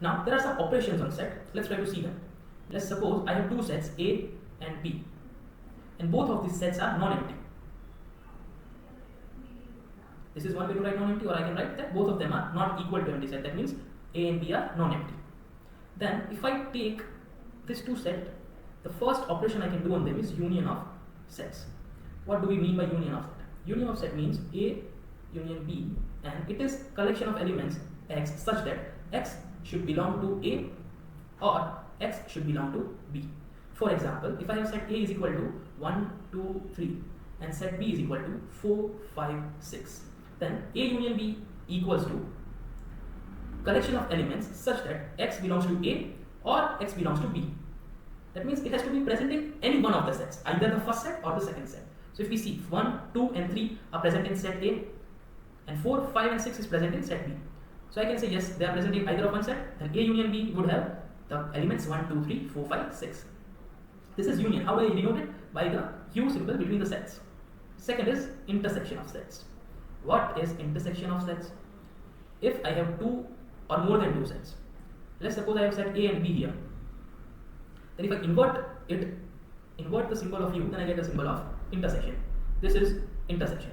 Now there are some operations on set. Let's try to see them. Let's suppose I have two sets A and B, and both of these sets are non-empty. This is one way to write non-empty, or I can write that both of them are not equal to empty set. That means A and B are non-empty. Then if I take this two set, the first operation I can do on them is union of sets. What do we mean by union of set? Union of set means A union B, and it is collection of elements X such that X should belong to A or X should belong to B. For example, if I have set A is equal to 1, 2, 3 and set B is equal to 4, 5, 6, then A union B equals to collection of elements such that X belongs to A or X belongs to B. That means it has to be present in any one of the sets, either the first set or the second set. So if we see 1, 2 and 3 are present in set A, and 4, 5 and 6 is present in set B. So I can say yes, they are present in either of one set, then A union B would have the elements 1, 2, 3, 4, 5, 6. This is union. How do I denote it? By the hue symbol between the sets. Second is intersection of sets. What is intersection of sets? If I have two or more than two sets, let's suppose I have set A and B here, then if I invert the symbol of hue, then I get a symbol of intersection. This is intersection.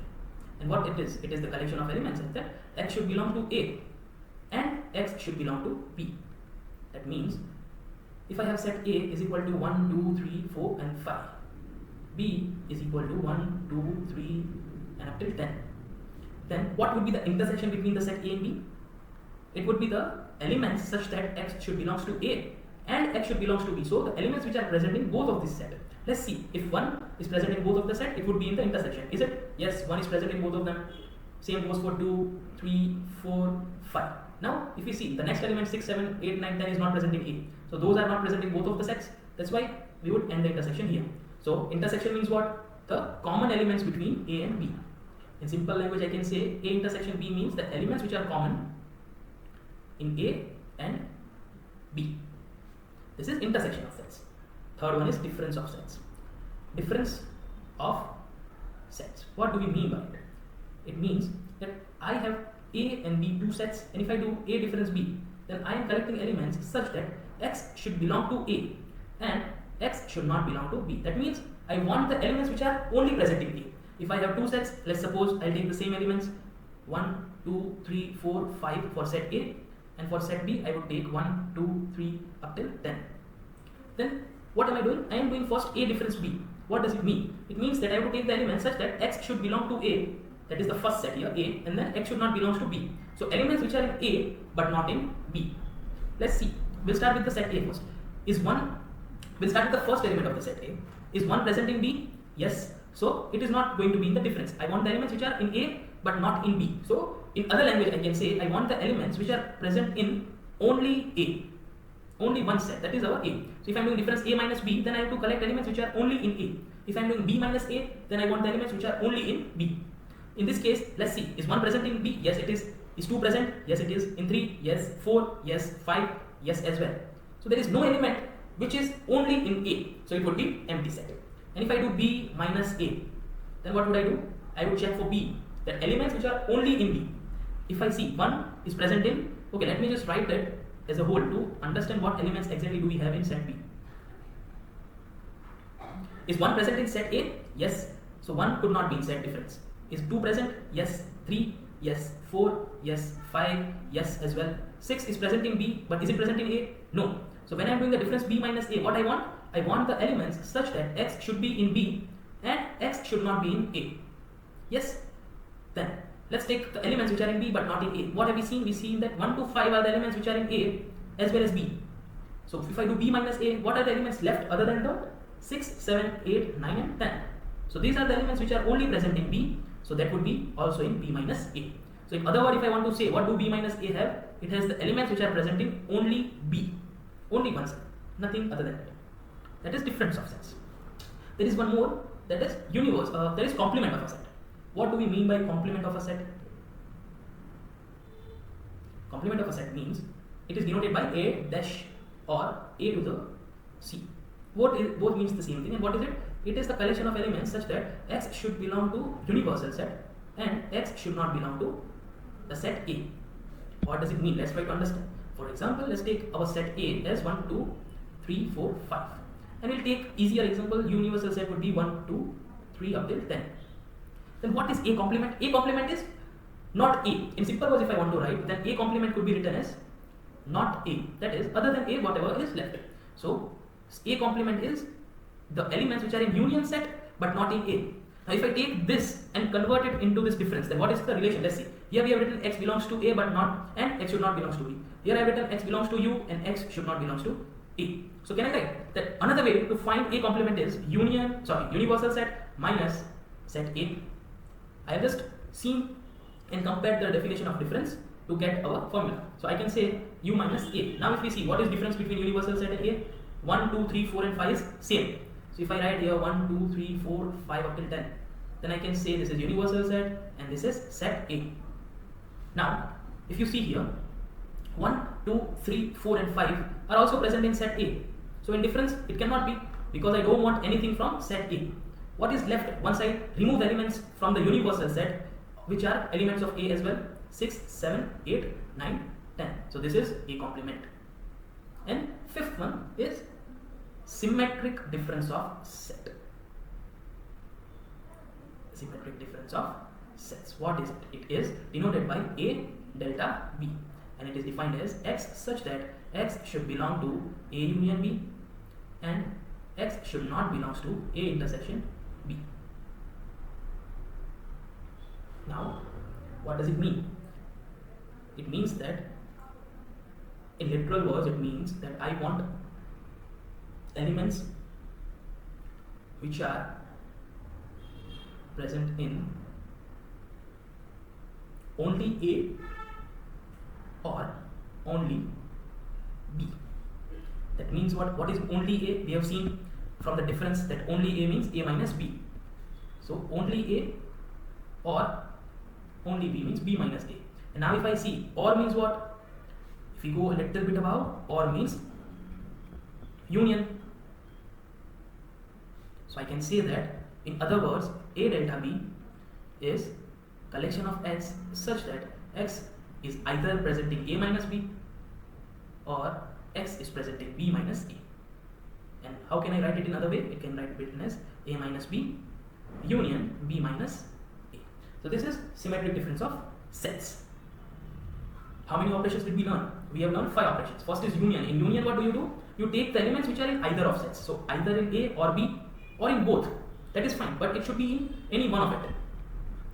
And what it is the collection of elements such that X should belong to A and X should belong to B. That means if I have set A is equal to 1, 2, 3, 4 and 5, B is equal to 1, 2, 3 and up till 10, then what would be the intersection between the set A and B? It would be the elements such that X should belongs to A and X should belongs to B. So the elements which are present in both of these sets. Let's see, if 1 is present in both of the set, it would be in the intersection. Is it? Yes, 1 is present in both of them. Same goes for 2, 3, 4, 5. Now, if we see the next element 6, 7, 8, 9, 10 is not present in A. So those are not present in both of the sets. That's why we would end the intersection here. So intersection means what? The common elements between A and B. In simple language, I can say A intersection B means the elements which are common in A and B. This is intersection of sets. Third one is difference of sets. Difference of sets. What do we mean by it? It means that I have A and B two sets, and if I do A difference B, then I am collecting elements such that X should belong to A and X should not belong to B. That means I want the elements which are only present in A. If I have two sets, let's suppose I'll take the same elements 1, 2, 3, 4, 5 for set A, and for set B I would take 1, 2, 3 up till 10. Then what am I doing? I am doing first A difference B. What does it mean? It means that I have to take the elements such that X should belong to A, that is the first set here, A, and then X should not belong to B. So elements which are in A but not in B. Let's see. We'll start with the set A first. We'll start with the first element of the set A. Is 1 present in B? Yes. So it is not going to be in the difference. I want the elements which are in A but not in B. So in other language I can say I want the elements which are present in only A. Only one set, that is our A. So if I am doing difference A minus B, then I have to collect elements which are only in A. If I am doing B minus A, then I want the elements which are only in B. In this case, let's see, is 1 present in B? Yes it is. Is 2 present? Yes it is. In 3? Yes. 4? Yes. 5? Yes as well. So there is no element which is only in A. So it would be empty set. And if I do B minus A, then what would I do? I would check for B, that elements which are only in B. If I see 1 is present in, okay, let me just write that as a whole to understand what elements exactly do we have in set B. Is 1 present in set A? Yes. So 1 could not be in set difference. Is 2 present? Yes. 3? Yes. 4? Yes. 5? Yes as well. 6 is present in B, but is it present in A? No. So when I am doing the difference B minus A, what I want? I want the elements such that X should be in B and X should not be in A. Yes? Then let's take the elements which are in B but not in A. What have we seen? We've seen that 1 to 5 are the elements which are in A as well as B. So if I do B minus A, what are the elements left other than the 6, 7, 8, 9 and 10? So these are the elements which are only present in B. So that would be also in B minus A. So in other words, if I want to say what do B minus A have? It has the elements which are present in only B. Only one set. Nothing other than that. That is difference of sets. There is one more, that is universe. That is complement of a set. What do we mean by complement of a set? Complement of a set means it is denoted by A dash or A to the C. Both means the same thing. And what is it? It is the collection of elements such that X should belong to universal set and X should not belong to the set A. What does it mean? Let's try to understand. For example, let's take our set A as 1, 2, 3, 4, 5. And we'll take easier example, universal set would be 1, 2, 3 up till 10. Then what is A complement? A complement is not A. In simple words, if I want to write, then A complement could be written as not A. That is, other than A, whatever is left. So, A complement is the elements which are in union set but not in A. Now, if I take this and convert it into this difference, then what is the relation? Let's see. Here we have written x belongs to A but not, and x should not belongs to B. Here I have written x belongs to U and x should not belongs to A. So can I write that another way to find A complement is universal set minus set A. I have just seen and compared the definition of difference to get our formula. So I can say U minus A. Now if we see what is difference between universal set and A, 1, 2, 3, 4 and 5 is same. So if I write here 1, 2, 3, 4, 5 up till 10, then I can say this is universal set and this is set A. Now if you see here, 1, 2, 3, 4 and 5 are also present in set A. So in difference it cannot be, because I don't want anything from set A. What is left once I remove the elements from the universal set, which are elements of A as well? 6, 7, 8, 9, 10. So this is A complement. And fifth one is symmetric difference of set. Symmetric difference of sets. What is it? It is denoted by A delta B, and it is defined as X such that X should belong to A union B and X should not belongs to A intersection B. Now, what does it mean? It means that, in literal words, it means that I want elements which are present in only A or only B. That means what is only A? We have seen from the difference that only A means A minus B. So only A or only B means B minus A. And now if I see or means what? If we go a little bit above, or means union. So I can say that, in other words, A delta B is collection of X such that X is either presenting A minus B or X is presenting B minus A. And how can I write it in other way? It can write written as A minus B union B minus A. So this is symmetric difference of sets. How many operations did we learn? We have learned 5 operations. First is union. In union, what do? You take the elements which are in either of sets. So either in A or B or in both. That is fine, but it should be in any one of it.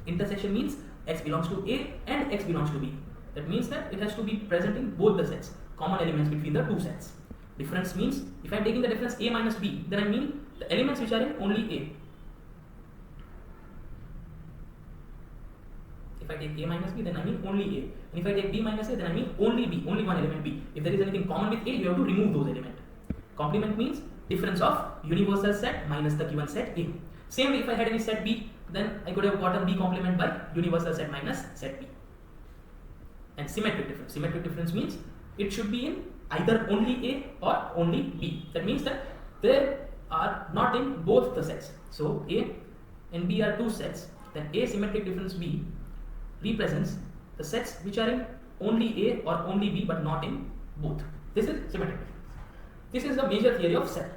Intersection means X belongs to A and X belongs to B. That means that it has to be present in both the sets, common elements between the two sets. Difference means, if I am taking the difference A minus B, then I mean the elements which are in only A. If I take A minus B, then I mean only A. And if I take B minus A, then I mean only B, only one element B. If there is anything common with A, you have to remove those elements. Complement means difference of universal set minus the given set A. Same way, if I had any set B, then I could have gotten B complement by universal set minus set B. And symmetric difference. Symmetric difference means it should be in either only A or only B. That means that they are not in both the sets. So A and B are two sets. Then A symmetric difference B represents the sets which are in only A or only B but not in both. This is symmetric difference. This is the major theory of set.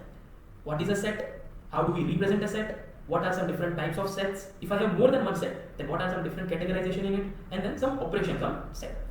What is a set? How do we represent a set? What are some different types of sets? If I have more than one set, then what are some different categorization in it? And then some operations on set.